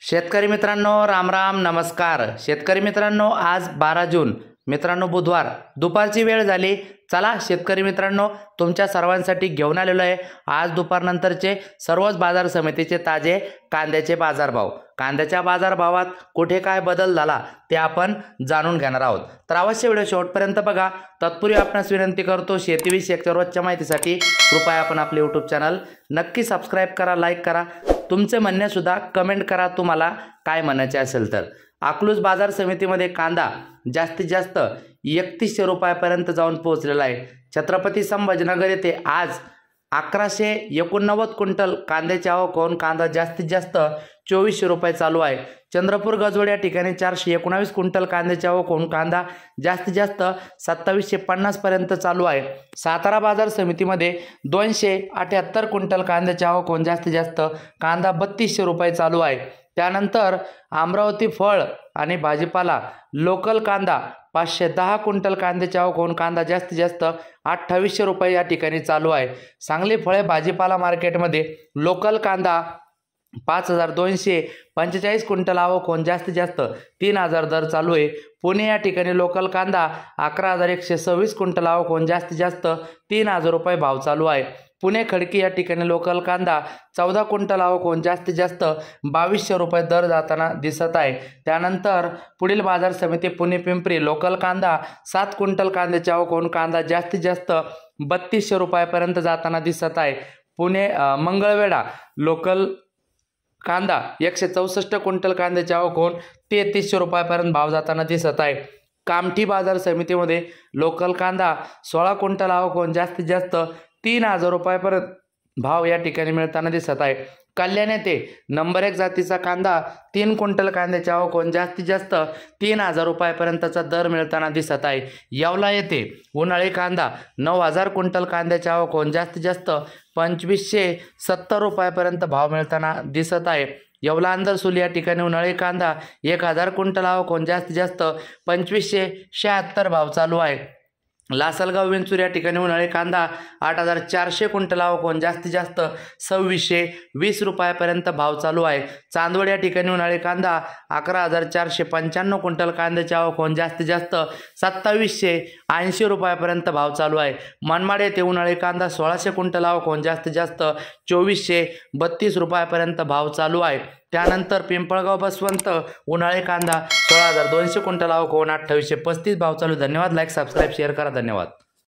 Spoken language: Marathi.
शेतकरी मित्रांनो, राम राम, नमस्कार. शेतकरी मित्रांनो, आज 12 जून मित्रांनो बुधवार दुपारची वेळ झाली. चला शेतकरी मित्रांनो, तुमच्या सर्वांसाठी घेऊन आलेलो आहे आज दुपारनंतरचे सर्वच बाजार समितीचे ताजे कांद्याचे बाजारभाव. कांद्याच्या बाजारभावात कुठे काय बदल झाला ते आपण जाणून घेणार आहोत. तर अवश्य व्हिडिओ शेवटपर्यंत बघा. तत्पूर्वी आपणास विनंती करतो, शेतीविषयक रोजच्या माहितीसाठी कृपया आपण आपले यूट्यूब चॅनल नक्की सबस्क्राईब करा, लाईक करा. तुमचे म्हणणे सुद्धा कमेंट करा, तुम्हाला काय म्हणायचे असेल तर. अकलूज बाजार समितीमध्ये कांदा जास्तीत जास्त 3100 रुपयापर्यंत जाऊन पोहोचलेला आहे. छत्रपती संभाजीनगर येथे आज 1189 क्विंटल कांद्याची आवक होऊन कांदा जास्तीत जास्त 2400 रुपये चालू आहे. चंद्रपूर गजवड या ठिकाणी 419 क्विंटल कांद्याची आवक होऊन कांदा जास्तीत जास्त 2750 पर्यंत चालू आहे. सातारा बाजार समितीमध्ये 278 क्विंटल कांद्याची आवक होऊन जास्तीत जास्त कांदा 3200 रुपये चालू आहे. त्यानंतर अमरावती फळ आणि भाजीपाला लोकल कांदा 510 क्विंटल कांद्याची आवक होऊन कांदा जास्तीत जास्त 2800 रुपये या ठिकाणी चालू आहे. सांगली फळे भाजीपाला मार्केटमध्ये लोकल कांदा 5245 क्विंटल आवक होऊन जास्तीत जास्त 3000 दर चालू आहे. पुणे या ठिकाणी लोकल कांदा 11126 क्विंटल आवक होऊन जास्तीत जास्त 3000 रुपये भाव चालू आहे. पुणे खडकी या ठिकाणी लोकल कांदा 14 क्विंटल आवक होऊन जास्तीत जास्त 2200 रुपये दर जाताना दिसत आहे. त्यानंतर पुढील बाजार समिती पुणे पिंपरी लोकल कांदा 7 क्विंटल कांद्याची आवक होऊन कांदा जास्तीत जास्त 3200 रुपयापर्यंत जाताना दिसत आहे. पुणे मंगळवेढा लोकल कांदा 164 क्विंटल कांद्याची आवक होऊन 3300 रुपयापर्यंत भाव जाताना दिसत आहे. कामठी बाजार समितीमध्ये लोकल कांदा 16 क्विंटल आवक होऊन जास्तीत जास्त 3000 रुपयापर्यंत भाव या ठिकाणी मिळताना दिसत आहे. कल्याण येथे नंबर 1 जातीचा कांदा 3 क्विंटल कांद्याची आवक होऊन जास्तीत जास्त 3000 रुपयापर्यंतचा दर मिळताना दिसत आहे. येवला येथे उन्हाळी कांदा 9000 क्विंटल कांद्याची आवक होऊन जास्तीत जास्त 2570 रुपयापर्यंत भाव मिळताना दिसत आहे. येवला अंदरसुली या ठिकाणी उन्हाळी कांदा 1000 क्विंटल आवक होऊन जास्तीत जास्त 2576 भाव चालू आहे. लासलगाव विंचूर या ठिकाणी उन्हाळी कांदा 8400 क्विंटल आवक होऊन जास्तीत जास्त 2620 रुपयापर्यंत भाव चालू आहे. चांदवड या ठिकाणी उन्हाळी कांदा 11495 क्विंटल कांद्याची आवक होऊन जास्तीत जास्त 2780 रुपयापर्यंत भाव चालू आहे. मनमाड येथे उन्हाळी कांदा 1600 क्विंटल आवक होऊन जास्तीत जास्त 2432 रुपयापर्यंत भाव चालू आहे. त्यानंतर पिंपळगाव बसवंत उन्हाळी कांदा 16200 क्विंटल आवक होऊन 2835 भाव चालू. धन्यवाद. लाईक सबस्क्राईब शेअर करा. धन्यवाद.